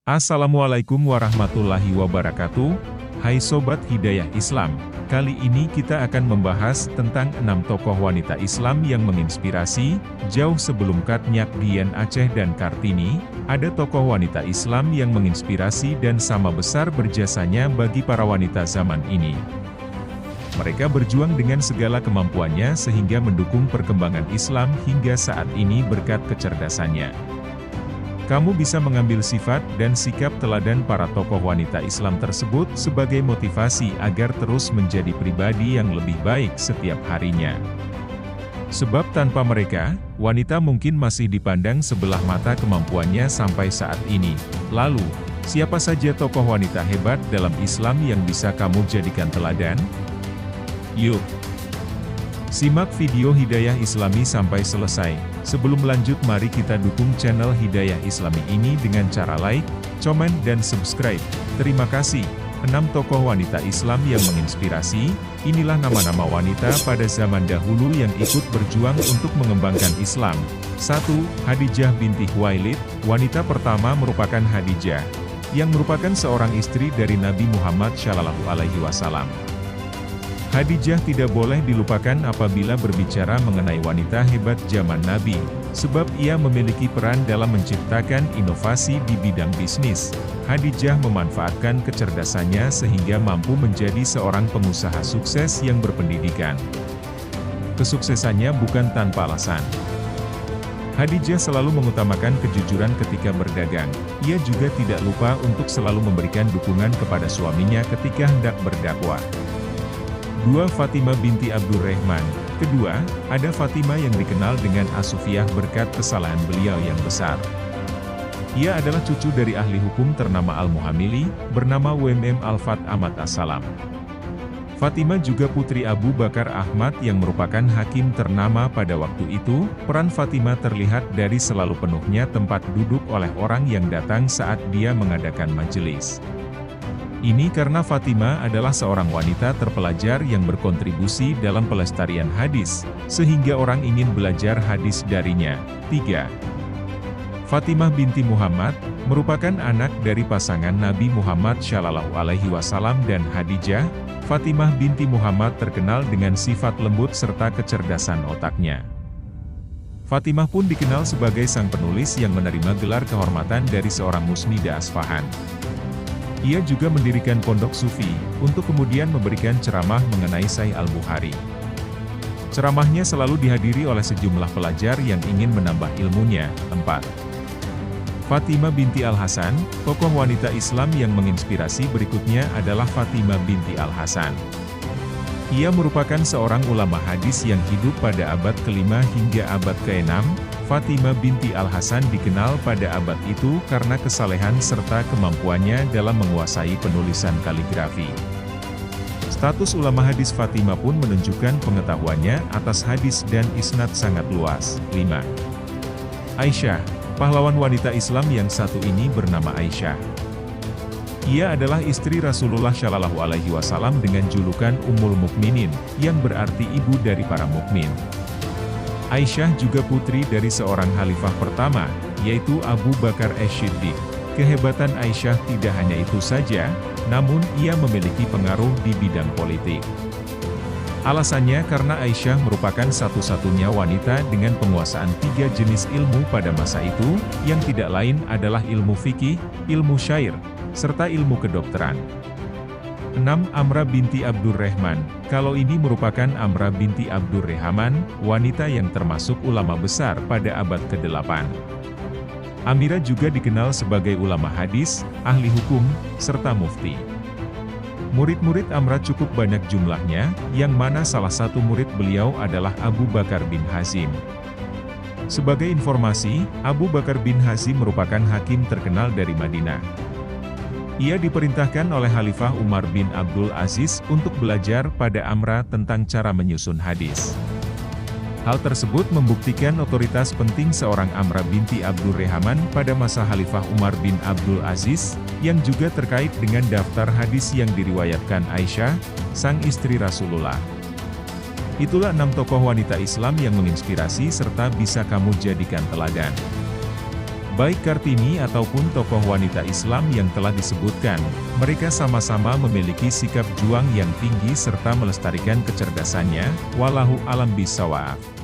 Assalamualaikum warahmatullahi wabarakatuh. Hai Sobat Hidayah Islam, kali ini kita akan membahas tentang 6 tokoh wanita Islam yang menginspirasi. Jauh sebelum Katnyak Dian Aceh dan Kartini, ada tokoh wanita Islam yang menginspirasi dan sama besar berjasanya bagi para wanita zaman ini. Mereka berjuang dengan segala kemampuannya sehingga mendukung perkembangan Islam hingga saat ini berkat kecerdasannya. Kamu bisa mengambil sifat dan sikap teladan para tokoh wanita Islam tersebut sebagai motivasi agar terus menjadi pribadi yang lebih baik setiap harinya. Sebab tanpa mereka, wanita mungkin masih dipandang sebelah mata kemampuannya sampai saat ini. Lalu, siapa saja tokoh wanita hebat dalam Islam yang bisa kamu jadikan teladan? Yuk! Simak video Hidayah Islami sampai selesai. Sebelum lanjut, mari kita dukung channel Hidayah Islami ini dengan cara like, komen, dan subscribe. Terima kasih. 6 tokoh wanita Islam yang menginspirasi. Inilah nama-nama wanita pada zaman dahulu yang ikut berjuang untuk mengembangkan Islam. 1. Hadijah binti Khuwailid. Wanita pertama merupakan Hadijah, yang merupakan seorang istri dari Nabi Muhammad SAW. Hadijah tidak boleh dilupakan apabila berbicara mengenai wanita hebat zaman Nabi, sebab ia memiliki peran dalam menciptakan inovasi di bidang bisnis. Hadijah memanfaatkan kecerdasannya sehingga mampu menjadi seorang pengusaha sukses yang berpendidikan. Kesuksesannya bukan tanpa alasan. Hadijah selalu mengutamakan kejujuran ketika berdagang. Ia juga tidak lupa untuk selalu memberikan dukungan kepada suaminya ketika hendak berdakwah. 2. Fatimah binti Abdurrahman. Kedua, ada Fatimah yang dikenal dengan As-Sufiyah berkat kesalahan beliau yang besar. Ia adalah cucu dari ahli hukum ternama Al-Muhamili, bernama WMM Al-Fat Ahmad As-Salam. Fatimah juga putri Abu Bakar Ahmad yang merupakan hakim ternama pada waktu itu. Peran Fatimah terlihat dari selalu penuhnya tempat duduk oleh orang yang datang saat dia mengadakan majelis. Ini karena Fatimah adalah seorang wanita terpelajar yang berkontribusi dalam pelestarian hadis, sehingga orang ingin belajar hadis darinya. 3. Fatimah binti Muhammad, merupakan anak dari pasangan Nabi Muhammad SAW dan Hadijah. Fatimah binti Muhammad terkenal dengan sifat lembut serta kecerdasan otaknya. Fatimah pun dikenal sebagai sang penulis yang menerima gelar kehormatan dari seorang musnida Asfahan. Ia juga mendirikan pondok sufi, untuk kemudian memberikan ceramah mengenai Sahih Al-Bukhari. Ceramahnya selalu dihadiri oleh sejumlah pelajar yang ingin menambah ilmunya. 4. Fatimah binti Al-Hasan, tokoh wanita Islam yang menginspirasi berikutnya adalah Fatimah binti Al-Hasan. Ia merupakan seorang ulama hadis yang hidup pada abad ke-5 hingga abad ke-6. Fatimah binti Al-Hasan dikenal pada abad itu karena kesalehan serta kemampuannya dalam menguasai penulisan kaligrafi. Status ulama hadis Fatimah pun menunjukkan pengetahuannya atas hadis dan isnad sangat luas. 5. Aisyah, pahlawan wanita Islam yang satu ini bernama Aisyah. Ia adalah istri Rasulullah SAW dengan julukan Ummul Mukminin, yang berarti ibu dari para mukmin. Aisyah juga putri dari seorang khalifah pertama, yaitu Abu Bakar As-Siddiq. Kehebatan Aisyah tidak hanya itu saja, namun ia memiliki pengaruh di bidang politik. Alasannya karena Aisyah merupakan satu-satunya wanita dengan penguasaan 3 jenis ilmu pada masa itu, yang tidak lain adalah ilmu fikih, ilmu syair, serta ilmu kedokteran. 6. Amrah binti Abdurrahman. Kalau ini merupakan Amrah binti Abdurrahman, wanita yang termasuk ulama besar pada abad ke-8. Amirah juga dikenal sebagai ulama hadis, ahli hukum, serta mufti. Murid-murid Amrah cukup banyak jumlahnya, yang mana salah satu murid beliau adalah Abu Bakar bin Hazim. Sebagai informasi, Abu Bakar bin Hazim merupakan hakim terkenal dari Madinah. Ia diperintahkan oleh Khalifah Umar bin Abdul Aziz untuk belajar pada Amrah tentang cara menyusun hadis. Hal tersebut membuktikan otoritas penting seorang Amrah binti Abdurrahman pada masa Khalifah Umar bin Abdul Aziz, yang juga terkait dengan daftar hadis yang diriwayatkan Aisyah, sang istri Rasulullah. Itulah 6 tokoh wanita Islam yang menginspirasi serta bisa kamu jadikan teladan. Baik Kartini ataupun tokoh wanita Islam yang telah disebutkan, mereka sama-sama memiliki sikap juang yang tinggi serta melestarikan kecerdasannya, wallahu alam bishawab.